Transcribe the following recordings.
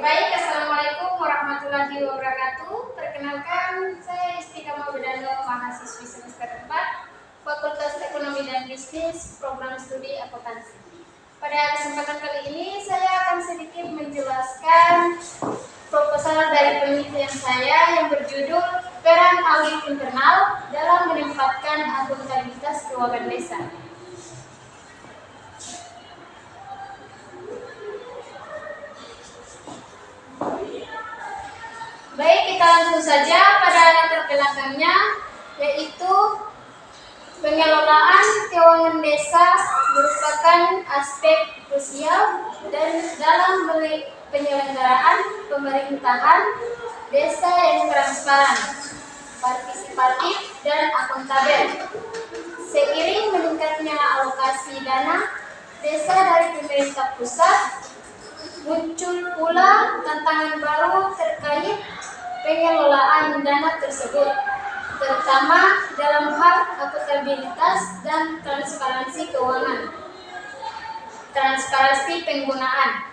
Baik, Assalamualaikum warahmatullahi wabarakatuh. Perkenalkan, saya Istiqamah Bedano, mahasiswi semester 4, Fakultas Ekonomi dan Bisnis, Program Studi Akuntansi. Pada kesempatan kali ini, saya akan sedikit menjelaskan proposal dari penelitian saya yang berjudul Peran Audit Internal dalam Meningkatkan Akuntabilitas Keuangan Desa. Baik, kita langsung saja pada latar belakangnya, yaitu pengelolaan keuangan desa merupakan aspek krusial dan dalam penyelenggaraan pemerintahan desa yang transparan, partisipatif, dan akuntabel. Seiring meningkatnya alokasi dana desa dari pemerintah pusat, muncul pula tantangan baru terkait pengelolaan dana tersebut, terutama dalam hal akuntabilitas dan transparansi keuangan, transparansi penggunaan.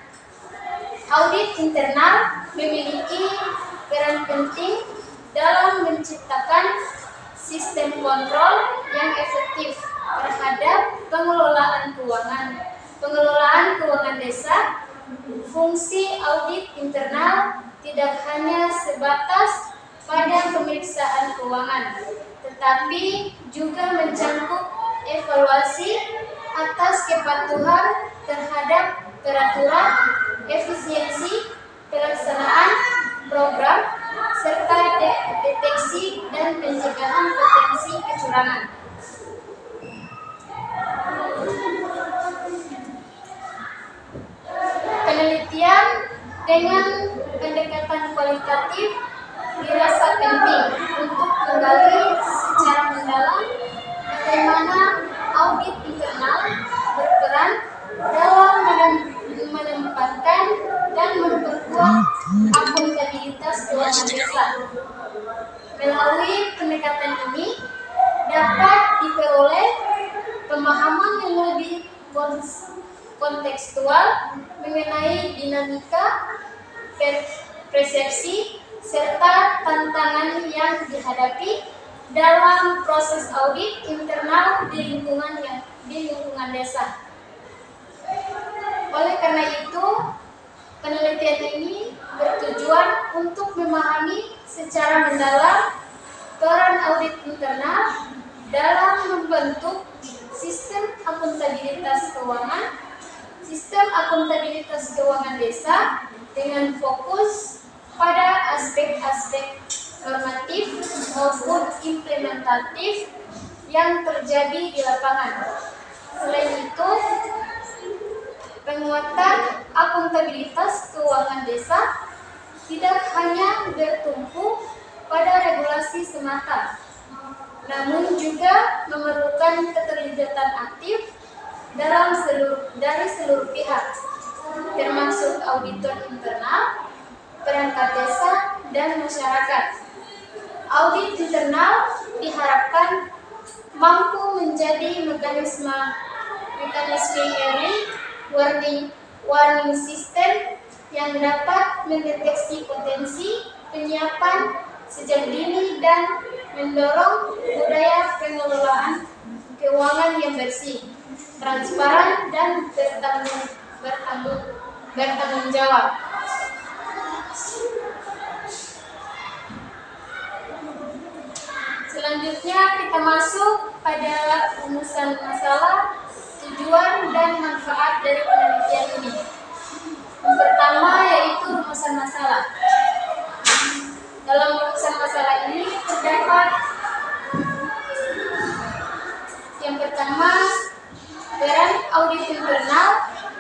Audit internal memiliki peran penting dalam menciptakan sistem kontrol yang efektif terhadap pengelolaan keuangan desa. Fungsi audit internal tidak hanya sebatas pada pemeriksaan keuangan, tetapi juga mencakup evaluasi atas kepatuhan terhadap peraturan, efisiensi pelaksanaan program, serta deteksi dan pencegahan potensi kecurangan. Penelitian dengan pendekatan kualitatif dirasa penting untuk menggali secara mendalam bagaimana audit internal berperan dalam menempatkan dan memperkuat akuntabilitas keuangan desa. Melalui pendekatan ini dapat diperoleh pemahaman yang lebih kontekstual mengenai dinamika, persepsi, serta tantangan yang dihadapi dalam proses audit internal di lingkungan desa. Oleh karena itu, penelitian ini bertujuan untuk memahami secara mendalam peran audit internal dalam membentuk sistem akuntabilitas keuangan desa dengan fokus pada aspek-aspek normatif maupun implementatif yang terjadi di lapangan. Selain itu, penguatan akuntabilitas keuangan desa tidak hanya bertumpu pada regulasi semata, namun juga memerlukan keterlibatan aktif dari seluruh pihak, termasuk auditor internal, perangkat desa, dan masyarakat. Audit internal diharapkan mampu menjadi mekanisme early warning system yang dapat mendeteksi potensi penyiapan sejak dini dan mendorong budaya pengelolaan keuangan yang bersih, transparan, dan bertanggung jawab. Selanjutnya kita masuk pada rumusan masalah, tujuan, dan manfaat dari penelitian ini. Yang pertama yaitu rumusan masalah. Dalam rumusan masalah ini terdapat yang pertama, peran audit internal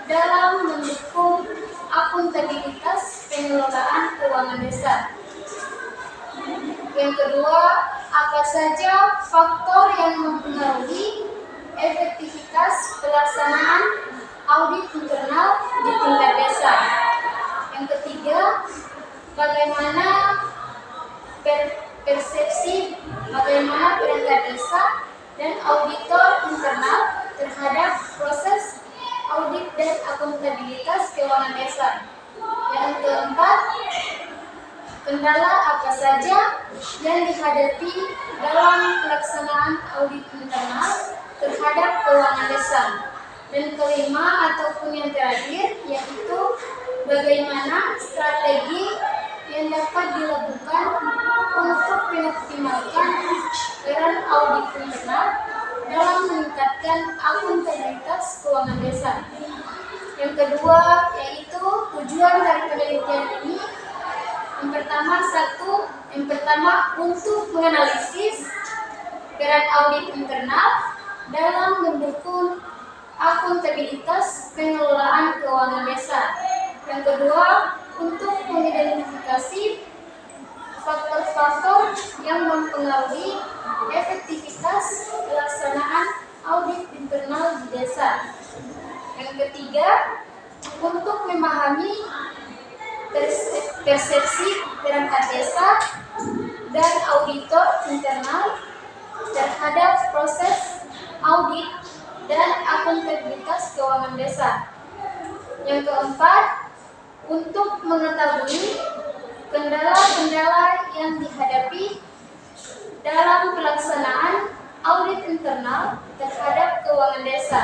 dalam mendukung akuntabilitas pengelolaan keuangan desa. Yang kedua, apa saja faktor yang mempengaruhi efektivitas pelaksanaan audit internal di tingkat desa. Yang ketiga, bagaimana perangkat desa dan auditor internal terhadap proses audit dan akuntabilitas keuangan desa. Yang keempat, kendala apa saja yang dihadapi dalam pelaksanaan audit internal terhadap keuangan desa. Dan kelima ataupun yang terakhir yaitu bagaimana strategi yang dapat dilakukan untuk mengoptimalkan peran audit internal dalam meningkatkan akuntabilitas keuangan desa. Yang kedua yaitu tujuan dari penelitian ini. Yang pertama untuk menganalisis peran audit internal dalam mendukung akuntabilitas pengelolaan keuangan desa. Yang kedua, untuk mengidentifikasi faktor-faktor yang mempengaruhi efektivitas pelaksanaan audit internal di desa. Yang ketiga, untuk memahami persepsi perangkat desa dan auditor internal terhadap proses audit dan akuntabilitas keuangan desa. Yang keempat, untuk mengetahui kendala-kendala yang dihadapi dalam pelaksanaan audit internal terhadap keuangan desa.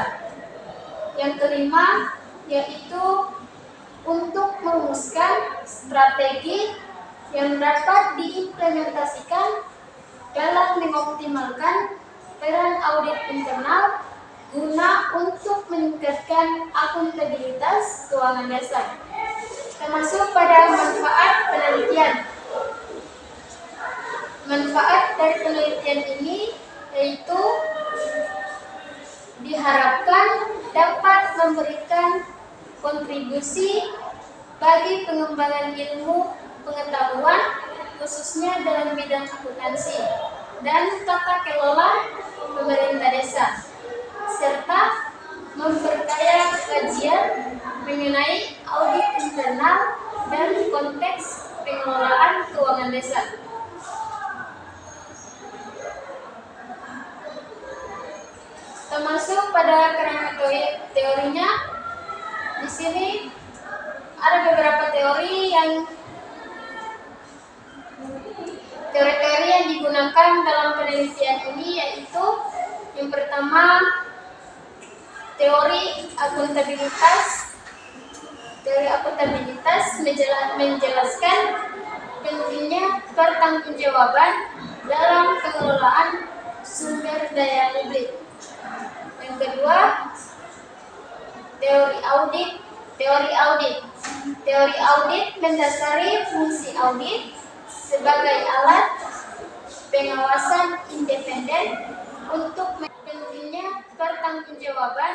Yang kelima, yaitu untuk merumuskan strategi yang dapat diimplementasikan dalam mengoptimalkan peran audit internal guna untuk meningkatkan akuntabilitas keuangan desa. Termasuk pada manfaat penelitian. Manfaat dari penelitian ini yaitu diharapkan dapat memberikan kontribusi bagi pengembangan ilmu pengetahuan khususnya dalam bidang akuntansi dan tata kelola pemerintah desa, serta memperkaya kajian mengenai audit internal dan konteks pengelolaan keuangan desa. Termasuk pada kerangka teorinya, di sini ada beberapa teori yang digunakan dalam penelitian ini, yaitu yang pertama teori akuntabilitas. Teori akuntabilitas menjelaskan pentingnya pertanggungjawaban dalam pengelolaan sumber daya publik. Yang kedua, teori audit. Teori audit mendasari fungsi audit sebagai alat pengawasan independen untuk pentingnya pertanggungjawaban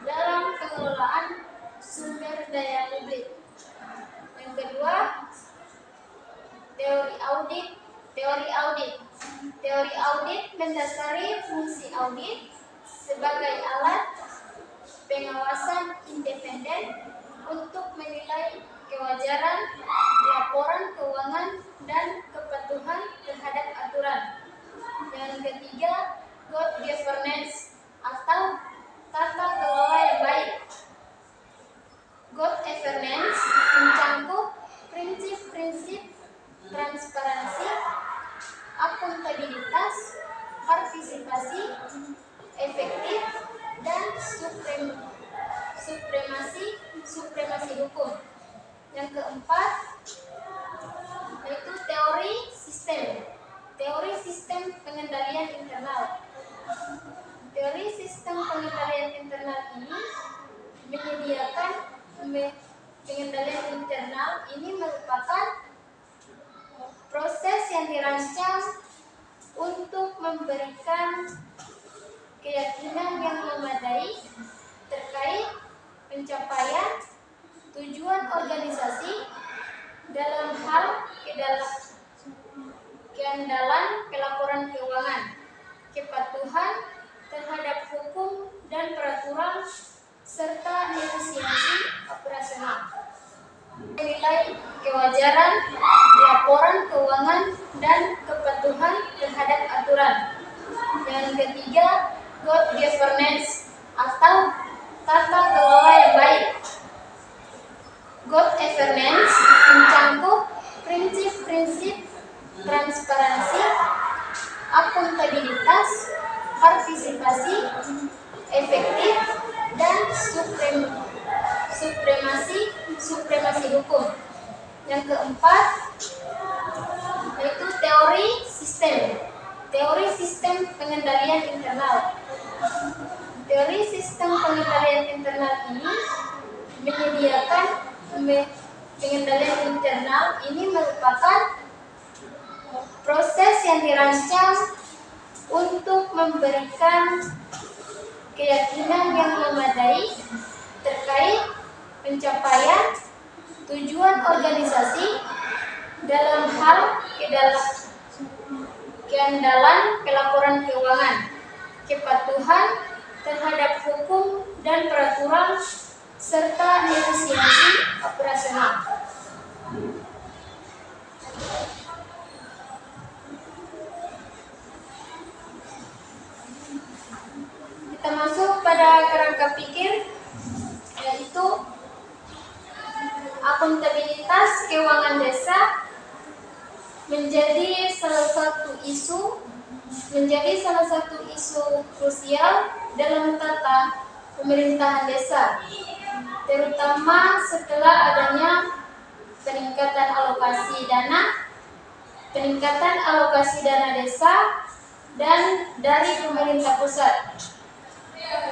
dalam pengelolaan sumber daya publik. Yang kedua, teori audit mendasari fungsi audit sebagai alat pengawasan independen untuk menilai kewajaran laporan keuangan dan kepatuhan terhadap aturan. Yang ketiga, good governance atau tata kelola yang baik. Good governance mencakup prinsip-prinsip transparansi, akuntabilitas, partisipasi, efektif, dan supremasi hukum. Yang keempat yaitu teori sistem pengendalian internal. Teori sistem pengendalian internal ini menyediakan pengendalian internal ini merupakan proses yang dirancang untuk memberikan keyakinan yang memadai terkait pencapaian tujuan organisasi dalam hal keandalan pelaporan keuangan, kepatuhan terhadap hukum dan peraturan, serta efisiensi operasional. Menilai kewajaran laporan keuangan dan kepatuhan terhadap aturan. Yang ketiga, good governance atau tata kelola yang baik. Good governance mencakup prinsip-prinsip transparansi, akuntabilitas, partisipasi, efektif, dan supremasi hukum. Yang keempat yaitu teori sistem pengendalian internal. Teori sistem pengendalian internal ini menyediakan pengendalian internal ini merupakan proses yang dirancang untuk memberikan keyakinan yang memadai terkait pencapaian tujuan organisasi dalam hal keandalan pelaporan keuangan, kepatuhan terhadap hukum dan peraturan, serta efisiensi operasional. Kita masuk pada kerangka pikir, yaitu akuntabilitas keuangan desa menjadi salah satu isu krusial dalam tata pemerintahan desa, terutama setelah adanya peningkatan alokasi dana desa dan dari pemerintah pusat.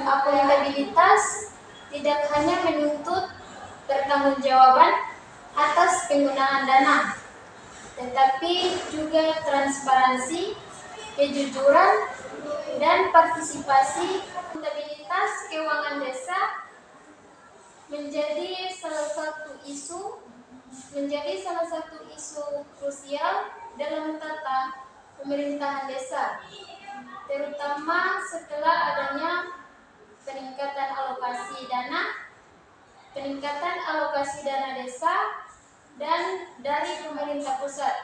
Akuntabilitas tidak hanya menuntut pertanggungjawaban atas penggunaan dana, tetapi juga transparansi, kejujuran, dan partisipasi. Akuntabilitas keuangan desa menjadi salah satu isu krusial dalam tata pemerintahan desa, terutama setelah adanya peningkatan alokasi dana desa dan dari pemerintah pusat.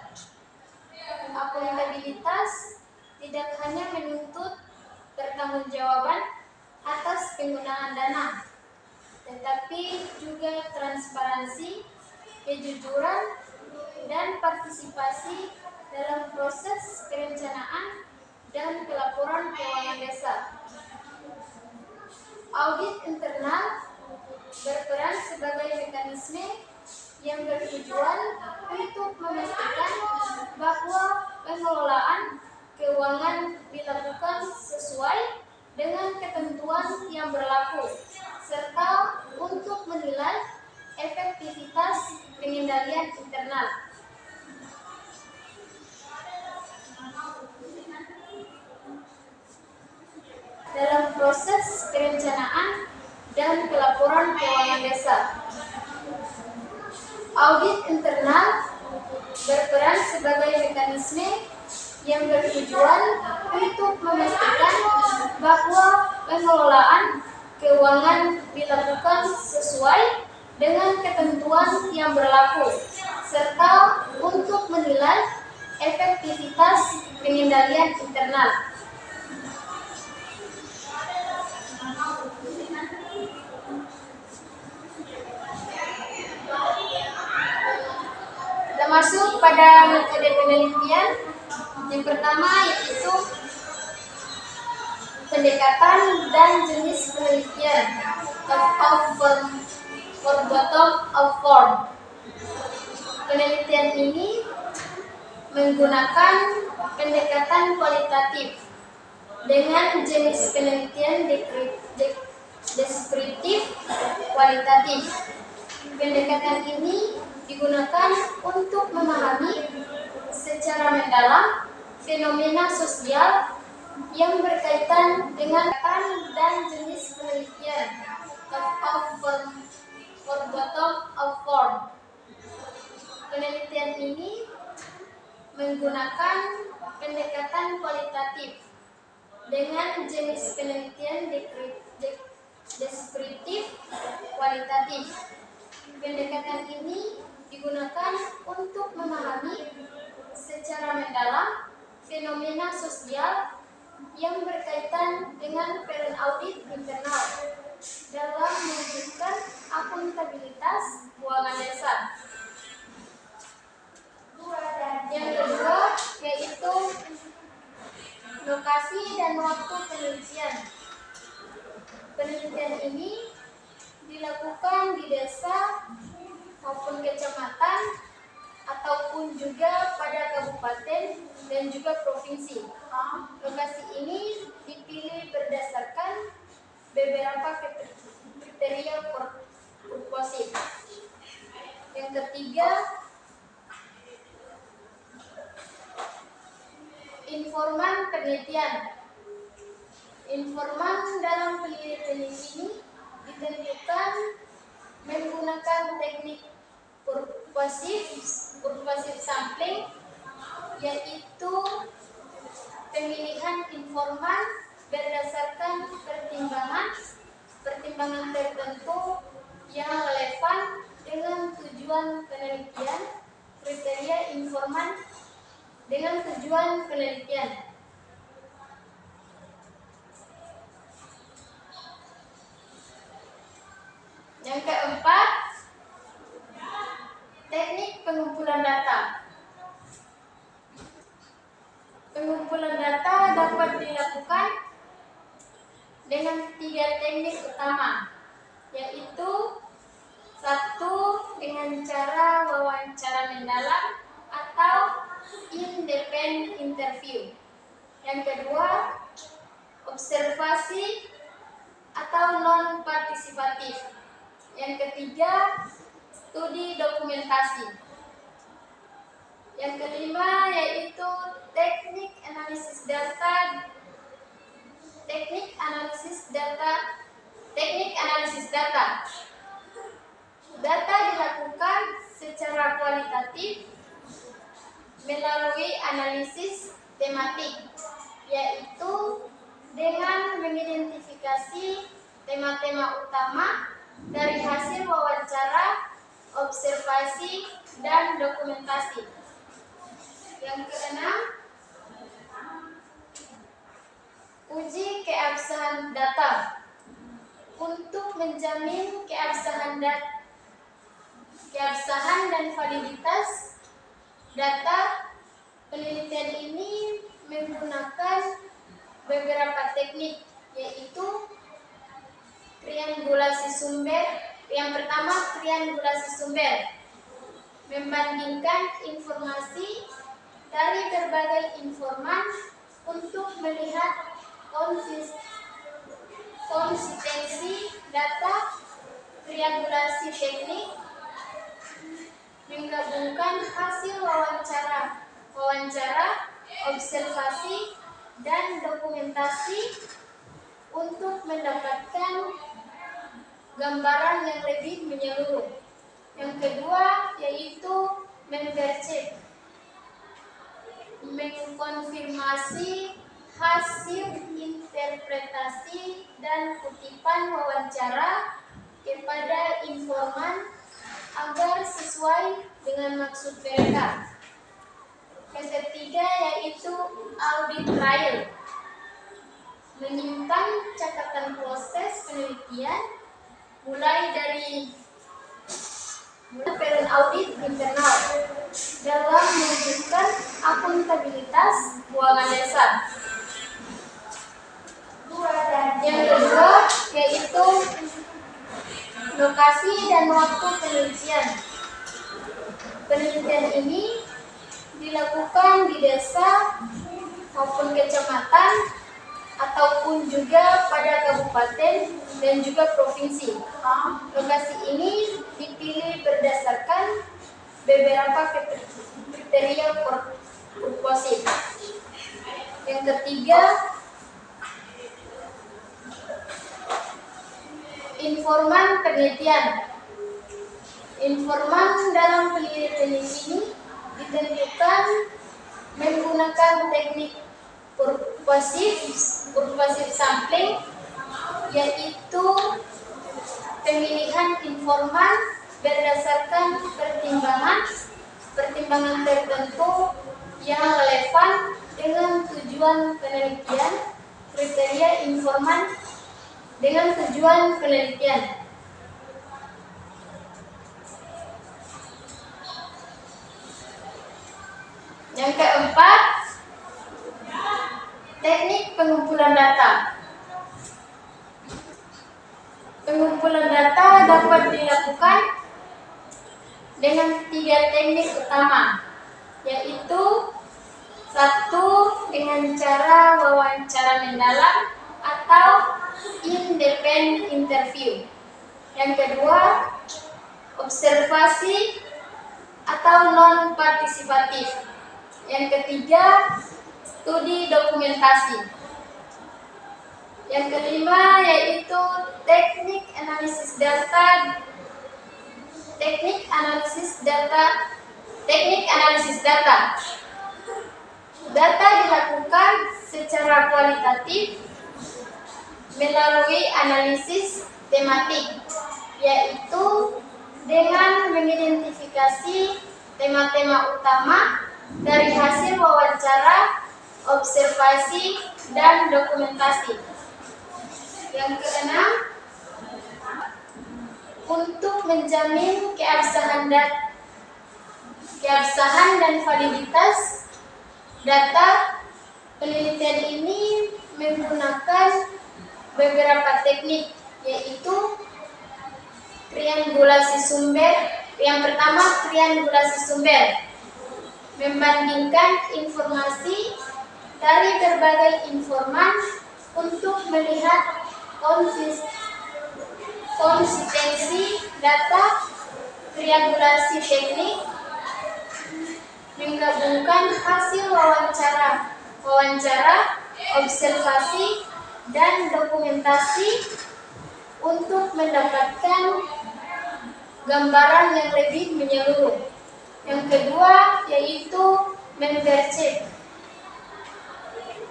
Akuntabilitas tidak hanya menuntut pertanggungjawaban atas penggunaan dana, tetapi juga transparansi, kejujuran, dan partisipasi dalam proses perencanaan dan pelaporan keuangan desa. Audit internal berperan sebagai mekanisme yang bertujuan untuk memastikan bahwa pengelolaan keuangan dilakukan sesuai dengan ketentuan yang berlaku, serta untuk menilai efektivitas pengendalian internal. Dalam proses perencanaan dan pelaporan keuangan desa, audit internal berperan sebagai mekanisme yang bertujuan untuk memastikan bahwa pengelolaan keuangan dilakukan sesuai dengan ketentuan yang berlaku, serta untuk menilai efektivitas pengendalian internal. Kita masuk pada metode penelitian. Yang pertama yaitu pendekatan dan jenis penelitian, top of form or bottom of form. Penelitian ini menggunakan pendekatan kualitatif dengan jenis penelitian deskriptif kualitatif. Pendekatan ini digunakan untuk memahami secara mendalam fenomena sosial yang berkaitan dengan dan jenis penelitian, top of form or bottom of form. Penelitian ini menggunakan pendekatan kualitatif dengan jenis penelitian deskriptif kualitatif. Pendekatan ini digunakan untuk memahami secara mendalam fenomena sosial yang berkaitan dengan peran audit internal dalam mewujudkan akuntabilitas keuangan desa. Yang kedua yaitu lokasi dan waktu penelitian. Penelitian ini dilakukan di desa maupun kecamatan ataupun juga pada kabupaten dan juga provinsi. Lokasi ini dipilih berdasarkan beberapa kriteria purposif. Yang ketiga, informan penelitian. Informan dalam penelitian ini ditentukan menggunakan teknik purposive sampling, yaitu pemilihan informan berdasarkan pertimbangan tertentu yang relevan dengan tujuan penelitian, kriteria informan dengan tujuan penelitian. Yang keempat, teknik pengumpulan data. Pengumpulan data dapat dilakukan dengan 3 teknik utama, yaitu 1. Dengan cara wawancara mendalam atau independent interview. Yang kedua, observasi atau non-partisipatif. Yang ketiga, studi dokumentasi. Yang kelima yaitu teknik analisis data. Data dilakukan secara kualitatif melalui analisis tematik, yaitu dengan mengidentifikasi tema-tema utama dari hasil wawancara, observasi, dan dokumentasi. Yang keenam, uji keabsahan data. Untuk menjamin keabsahan dan validitas data, penelitian ini menggunakan beberapa teknik, yaitu triangulasi sumber. Yang pertama, triangulasi sumber, membandingkan informasi dari berbagai informan untuk melihat konsistensi data. Triangulasi teknik menggabungkan hasil wawancara, observasi, dan dokumentasi untuk mendapatkan gambaran yang lebih menyeluruh. Yang kedua yaitu membercek, mengkonfirmasi hasil interpretasi dan kutipan wawancara kepada informan agar sesuai dengan maksud mereka. Yang ketiga yaitu audit trial, menyimpan catatan proses penelitian mulai dari audit internal dalam mewujudkan akuntabilitas keuangan desa. Yang kedua yaitu lokasi dan waktu penelitian. Penelitian ini dilakukan di desa maupun kecamatan ataupun juga pada kabupaten dan juga provinsi. Lokasi ini dipilih berdasarkan beberapa kriteria purposif. Yang ketiga, informan penelitian. Informan dalam penelitian ini ditentukan menggunakan teknik purposive sampling, yaitu pemilihan informan berdasarkan pertimbangan tertentu yang relevan dengan tujuan penelitian, kriteria informan dengan tujuan penelitian. Yang keempat, teknik pengumpulan data. Pengumpulan data dapat dilakukan dengan 3 teknik utama, yaitu 1. Dengan cara wawancara mendalam atau independent interview. Yang kedua, observasi atau non-partisipatif. Yang ketiga, studi dokumentasi. Yang kelima yaitu teknik analisis data. Data dilakukan secara kualitatif melalui analisis tematik, yaitu dengan mengidentifikasi tema-tema utama dari hasil wawancara, observasi, dan dokumentasi. Yang keenam, untuk menjamin keabsahan dan validitas data, penelitian ini menggunakan beberapa teknik, yaitu triangulasi sumber. Yang pertama, triangulasi sumber, membandingkan informasi dari berbagai informan untuk melihat konsistensi data. Triangulasi teknik menggabungkan hasil wawancara, observasi, dan dokumentasi untuk mendapatkan gambaran yang lebih menyeluruh. Yang kedua yaitu member check,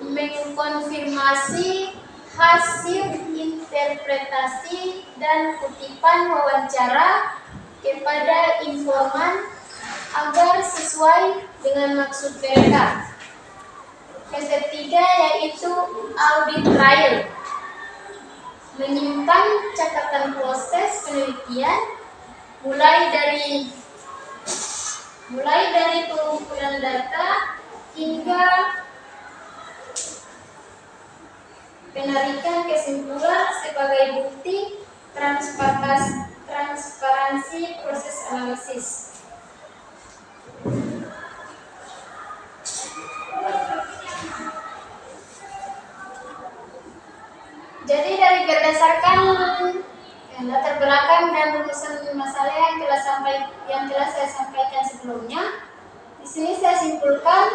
mengkonfirmasi hasil interpretasi dan kutipan wawancara kepada informan agar sesuai dengan maksud mereka. Yang ketiga yaitu audit trail, menyimpan catatan proses penelitian mulai dari pengumpulan data hingga penarikan kesimpulan sebagai bukti transparansi proses analisis. Jadi berdasarkan latar belakang dan rumusan masalah yang telah saya sampaikan sebelumnya, di sini saya simpulkan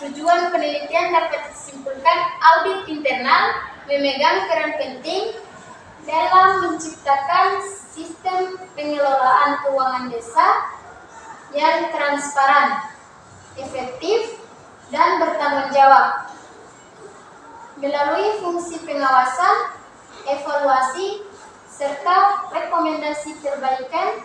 tujuan penelitian dapat disimpulkan audit internal memegang peran penting dalam menciptakan sistem pengelolaan keuangan desa yang transparan, efektif, dan bertanggung jawab. Melalui fungsi pengawasan, evaluasi, serta rekomendasi perbaikan,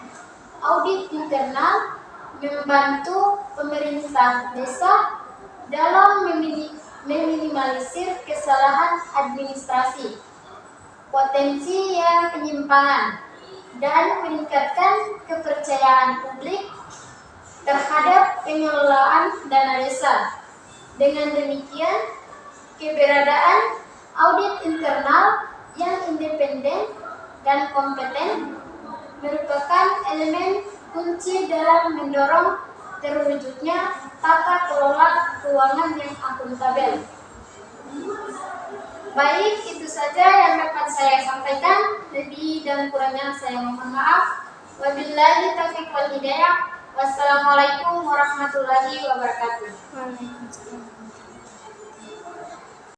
audit internal membantu pemerintah desa dalam meminimalisir kesalahan administrasi, potensi yang penyimpangan, dan meningkatkan kepercayaan publik terhadap pengelolaan dana desa. Dengan demikian, keberadaan audit internal yang independen dan kompeten merupakan elemen kunci dalam mendorong terwujudnya tata kelola keuangan yang akuntabel. Baik, itu saja yang dapat saya sampaikan. Lebih dan kurangnya saya mohon maaf. Wabillahi taufiq wal hidayah. Wassalamualaikum warahmatullahi wabarakatuh. Waalaikumsalam.